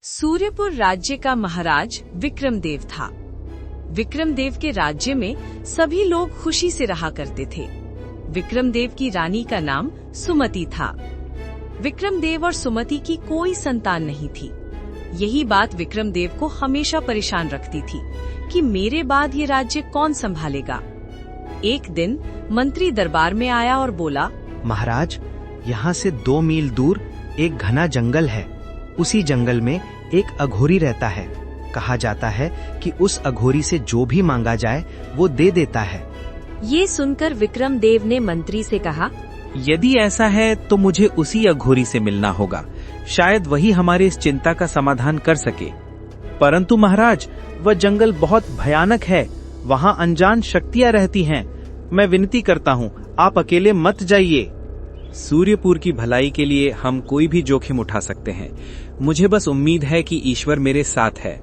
सूर्यपुर राज्य का महाराज विक्रमदेव था। विक्रमदेव के राज्य में सभी लोग खुशी से रहा करते थे। विक्रमदेव की रानी का नाम सुमति था। विक्रमदेव और सुमति की कोई संतान नहीं थी। यही बात विक्रमदेव को हमेशा परेशान रखती थी कि मेरे बाद ये राज्य कौन संभालेगा। एक दिन मंत्री दरबार में आया और बोला, महाराज, यहाँ से 2 मील दूर एक घना जंगल है। उसी जंगल में एक अघोरी रहता है। कहा जाता है कि उस अघोरी से जो भी मांगा जाए वो दे देता है। ये सुनकर विक्रमदेव ने मंत्री से कहा, यदि ऐसा है तो मुझे उसी अघोरी से मिलना होगा। शायद वही हमारे इस चिंता का समाधान कर सके। परंतु महाराज, वह जंगल बहुत भयानक है। वहाँ अनजान शक्तियाँ रहती हैं। मैं विनती करता हूँ, आप अकेले मत जाइए। सूर्यपुर की भलाई के लिए हम कोई भी जोखिम उठा सकते हैं। मुझे बस उम्मीद है कि ईश्वर मेरे साथ है।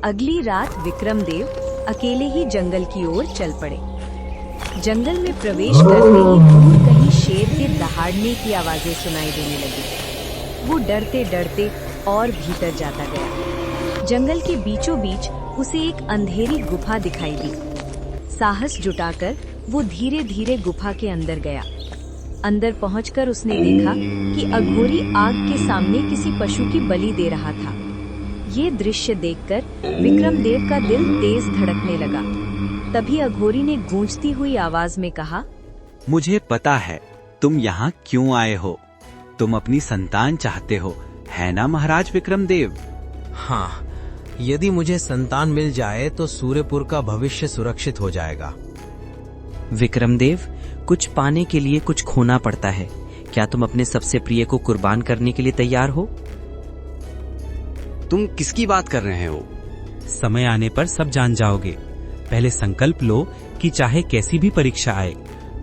अगली रात विक्रमदेव अकेले ही जंगल की ओर चल पड़े। जंगल में प्रवेश करते ही दूर कहीं शेर के दहाड़ने की आवाजें सुनाई देने लगी। वो डरते डरते और भीतर जाता गया। जंगल के बीचों बीच उसे एक अंधेरी गुफा दिखाई दी। साहस जुटाकर वो धीरे धीरे गुफा के अंदर गया। अंदर पहुंचकर उसने देखा कि अघोरी आग के सामने किसी पशु की बलि दे रहा था। ये दृश्य देखकर विक्रमदेव का दिल तेज धड़कने लगा। तभी अघोरी ने गूंजती हुई आवाज में कहा, मुझे पता है तुम यहाँ क्यों आए हो। तुम अपनी संतान चाहते हो, है ना महाराज विक्रमदेव? हाँ, यदि मुझे संतान मिल जाए तो सूर्यपुर का भविष्य सुरक्षित हो जाएगा। विक्रमदेव, कुछ पाने के लिए कुछ खोना पड़ता है। क्या तुम अपने सबसे प्रिय को कुर्बान करने के लिए तैयार हो? तुम किसकी बात कर रहे हो? समय आने पर सब जान जाओगे। पहले संकल्प लो कि चाहे कैसी भी परीक्षा आए,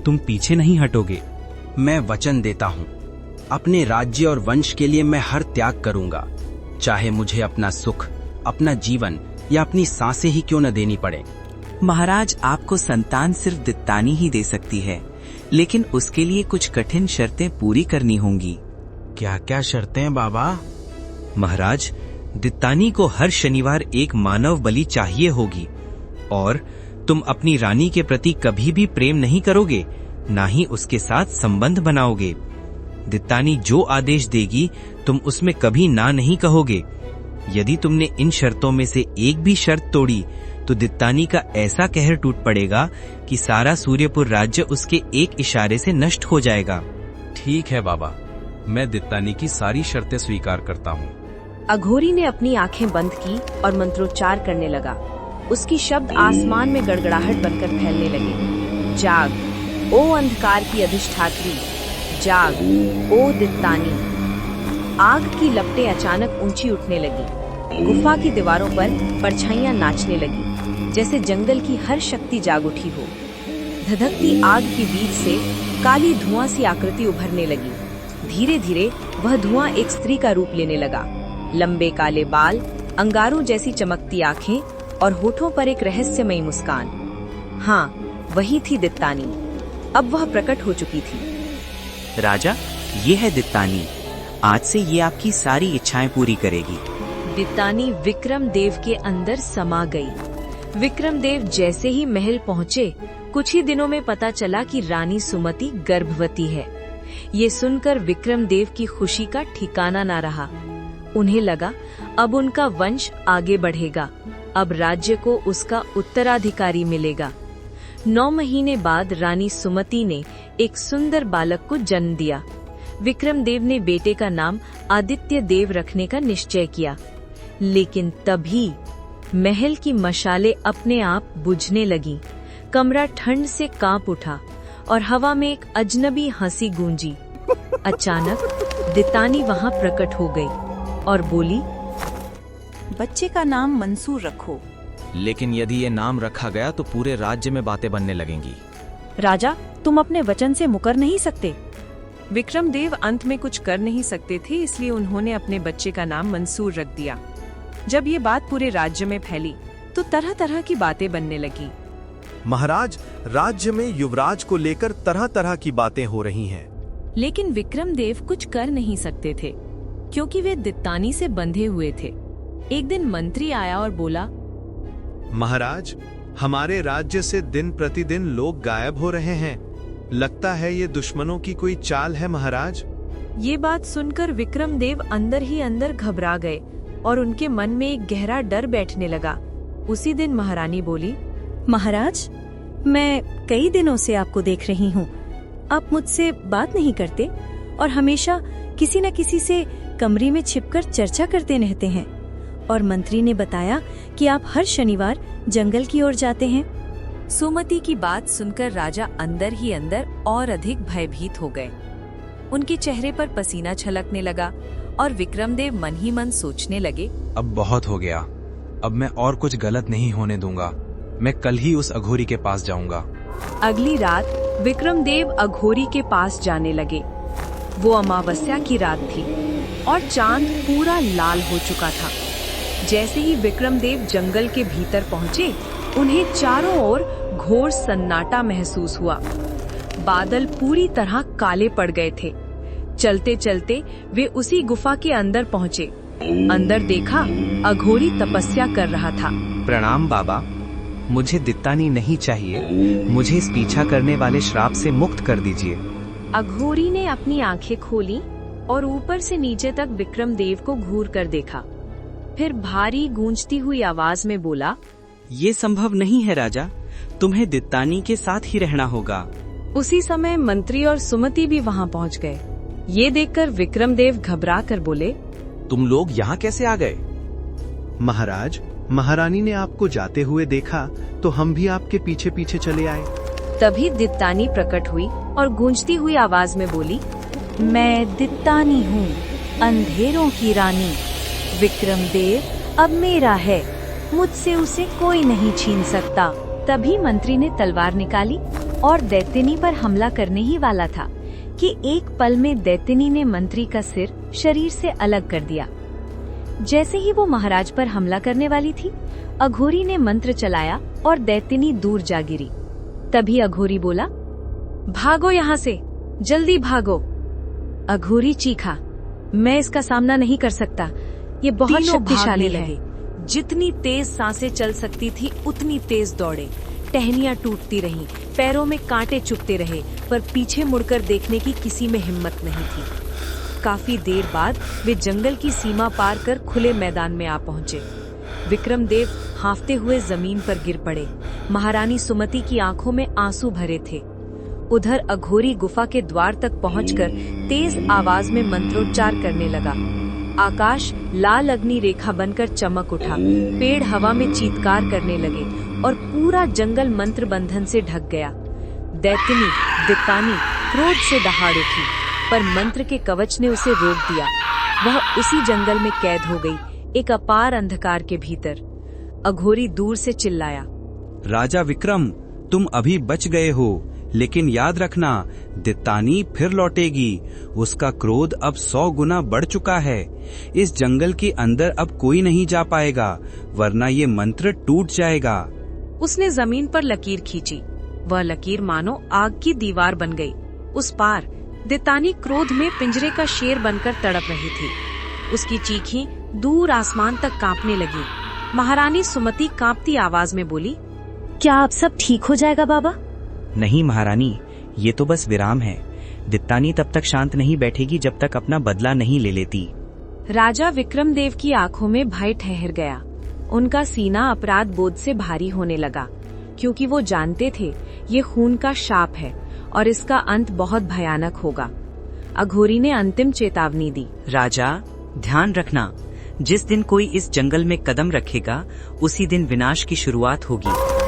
तुम पीछे नहीं हटोगे। मैं वचन देता हूँ, अपने राज्य और वंश के लिए मैं हर त्याग करूंगा, चाहे मुझे अपना सुख, अपना जीवन या अपनी सांसें ही क्यों न देनी पड़े। महाराज, आपको संतान सिर्फ दित्तानी ही दे सकती है, लेकिन उसके लिए कुछ कठिन शर्तें पूरी करनी होंगी। क्या क्या शर्तें बाबा? महाराज, दित्तानी को हर शनिवार एक मानव बलि चाहिए होगी, और तुम अपनी रानी के प्रति कभी भी प्रेम नहीं करोगे, ना ही उसके साथ संबंध बनाओगे। दित्तानी जो आदेश देगी तुम उसमें कभी ना नहीं कहोगे। यदि तुमने इन शर्तों में से एक भी शर्त तोड़ी तो दित्तानी का ऐसा कहर टूट पड़ेगा कि सारा सूर्यपुर राज्य उसके एक इशारे से नष्ट हो जाएगा। ठीक है बाबा, मैं दित्तानी की सारी शर्तें स्वीकार करता हूँ। अघोरी ने अपनी आंखें बंद की और मंत्रोच्चार करने लगा। उसकी शब्द आसमान में गड़गड़ाहट बनकर फैलने लगे। जाग, ओ अंधकार की अधिष्ठात्री, जाग, ओ दित्तानी। आग की लपटें अचानक ऊंची उठने लगी। गुफा की दीवारों पर परछाइयां नाचने लगी, जैसे जंगल की हर शक्ति जाग उठी हो। धधकती आग के बीच से काली धुआं सी आकृति उभरने लगी। धीरे धीरे वह धुआं एक स्त्री का रूप लेने लगा। लंबे काले बाल, अंगारों जैसी चमकती आंखें और होठों पर एक रहस्यमयी मुस्कान। हाँ, वही थी दित्तानी। अब वह प्रकट हो चुकी थी। राजा, ये है दित्तानी। आज से ये आपकी सारी इच्छाएं पूरी करेगी। दित्तानी विक्रमदेव के अंदर समा गई। विक्रमदेव जैसे ही महल पहुँचे, कुछ ही दिनों में पता चला कि रानी सुमति गर्भवती है। ये सुनकर विक्रमदेव की खुशी का ठिकाना न रहा। उन्हें लगा अब उनका वंश आगे बढ़ेगा, अब राज्य को उसका उत्तराधिकारी मिलेगा। 9 महीने बाद रानी सुमति ने एक सुंदर बालक को जन्म दिया। विक्रमदेव ने बेटे का नाम आदित्य देव रखने का निश्चय किया। लेकिन तभी महल की मशालें अपने आप बुझने लगी। कमरा ठंड से कांप उठा और हवा में एक अजनबी हंसी गूंजी। अचानक दित्तानी वहां प्रकट हो गई और बोली, बच्चे का नाम मंसूर रखो। लेकिन यदि ये नाम रखा गया तो पूरे राज्य में बातें बनने लगेंगी। राजा, तुम अपने वचन से मुकर नहीं सकते। विक्रमदेव अंत में कुछ कर नहीं सकते थे, इसलिए उन्होंने अपने बच्चे का नाम मंसूर रख दिया। जब ये बात पूरे राज्य में फैली तो तरह तरह की बातें बनने लगी। महाराज, राज्य में युवराज को लेकर तरह तरह की बातें हो रही हैं। लेकिन विक्रमदेव कुछ कर नहीं सकते थे, क्योंकि वे दित्तानी से बंधे हुए थे। एक दिन मंत्री आया और बोला, महाराज, हमारे राज्य से दिन प्रतिदिन लोग गायब हो रहे हैं। लगता है ये दुश्मनों की कोई चाल है महाराज। ये बात सुनकर विक्रमदेव अंदर ही अंदर घबरा गए और उनके मन में एक गहरा डर बैठने लगा। उसी दिन महारानी बोली, महाराज, मैं कई दिनों से आपको देख रही हूँ। आप मुझसे बात नहीं करते और हमेशा किसी न किसी से कमरे में छिपकर चर्चा करते रहते हैं। और मंत्री ने बताया कि आप हर शनिवार जंगल की ओर जाते हैं। सुमति की बात सुनकर राजा अंदर ही अंदर और अधिक भयभीत हो गए। उनके चेहरे पर पसीना छलकने लगा और विक्रमदेव मन ही मन सोचने लगे, अब बहुत हो गया। अब मैं और कुछ गलत नहीं होने दूंगा। मैं कल ही उस अघोरी के पास जाऊंगा। अगली रात विक्रमदेव अघोरी के पास जाने लगे। वो अमावस्या की रात थी और चांद पूरा लाल हो चुका था। जैसे ही विक्रमदेव जंगल के भीतर पहुंचे, उन्हें चारों ओर घोर सन्नाटा महसूस हुआ। बादल पूरी तरह काले पड़ गए थे। चलते चलते वे उसी गुफा के अंदर पहुंचे। अंदर देखा, अघोरी तपस्या कर रहा था। प्रणाम बाबा, मुझे दित्तानी नहीं चाहिए। मुझे इस पीछा करने वाले श्राप से मुक्त कर दीजिए। अघोरी ने अपनी आंखें खोली और ऊपर से नीचे तक विक्रमदेव को घूर कर देखा। फिर भारी गूंजती हुई आवाज में बोला, ये संभव नहीं है राजा, तुम्हें दित्तानी के साथ ही रहना होगा। उसी समय मंत्री और सुमति भी वहां पहुंच गए। ये देखकर विक्रमदेव घबरा कर बोले, तुम लोग यहाँ कैसे आ गए? महाराज, महारानी ने आपको जाते हुए देखा तो हम भी आपके पीछे पीछे चले आए। तभी दित्तानी प्रकट हुई और गूंजती हुई आवाज में बोली, मैं दित्तानी हूँ, अंधेरों की रानी। विक्रमदेव अब मेरा है, मुझसे उसे कोई नहीं छीन सकता। तभी मंत्री ने तलवार निकाली और दैत्यनी पर हमला करने ही वाला था कि एक पल में दैत्यनी ने मंत्री का सिर शरीर से अलग कर दिया। जैसे ही वो महाराज पर हमला करने वाली थी, अघोरी ने मंत्र चलाया और दैत्यनी दूर जा गिरी। तभी अघोरी बोला, भागो यहाँ से, जल्दी भागो। अघोरी चीखा, मैं इसका सामना नहीं कर सकता, ये बहुत शक्तिशाली है। जितनी तेज सांसें चल सकती थी उतनी तेज दौड़े। टहनियां टूटती रहीं, पैरों में कांटे चुभते रहे, पर पीछे मुड़कर देखने की किसी में हिम्मत नहीं थी। काफी देर बाद वे जंगल की सीमा पार कर खुले मैदान में आ पहुंचे। विक्रमदेव हांफते हुए जमीन पर गिर पड़े। महारानी सुमति की आंखों में आंसू भरे थे। उधर अघोरी गुफा के द्वार तक पहुंचकर तेज आवाज में मंत्रोच्चार करने लगा। आकाश लाल अग्नि रेखा बनकर चमक उठा, पेड़ हवा में चीत्कार करने लगे और पूरा जंगल मंत्र बंधन से ढक गया। दैत्यनी दित्तानी क्रोध से दहाड़ उठी, पर मंत्र के कवच ने उसे रोक दिया। वह उसी जंगल में कैद हो गई, एक अपार अंधकार के भीतर। अघोरी दूर से चिल्लाया, राजा विक्रम, तुम अभी बच गए हो, लेकिन याद रखना, दित्तानी फिर लौटेगी। उसका क्रोध अब 100 गुना बढ़ चुका है। इस जंगल के अंदर अब कोई नहीं जा पाएगा, वरना ये मंत्र टूट जाएगा। उसने जमीन पर लकीर खींची। वह लकीर मानो आग की दीवार बन गई। उस पार दित्तानी क्रोध में पिंजरे का शेर बनकर तड़प रही थी। उसकी चीखें दूर आसमान तक कांपने लगी। महारानी सुमति कांपती आवाज में बोली, क्या आप सब ठीक हो जाएगा बाबा? नहीं महारानी, ये तो बस विराम है। दित्तानी तब तक शांत नहीं बैठेगी जब तक अपना बदला नहीं ले लेती। राजा विक्रमदेव की आंखों में भय ठहर गया। उनका सीना अपराध बोध से भारी होने लगा, क्योंकि वो जानते थे ये खून का शाप है और इसका अंत बहुत भयानक होगा। अघोरी ने अंतिम चेतावनी दी, राजा ध्यान रखना, जिस दिन कोई इस जंगल में कदम रखेगा उसी दिन विनाश की शुरुआत होगी।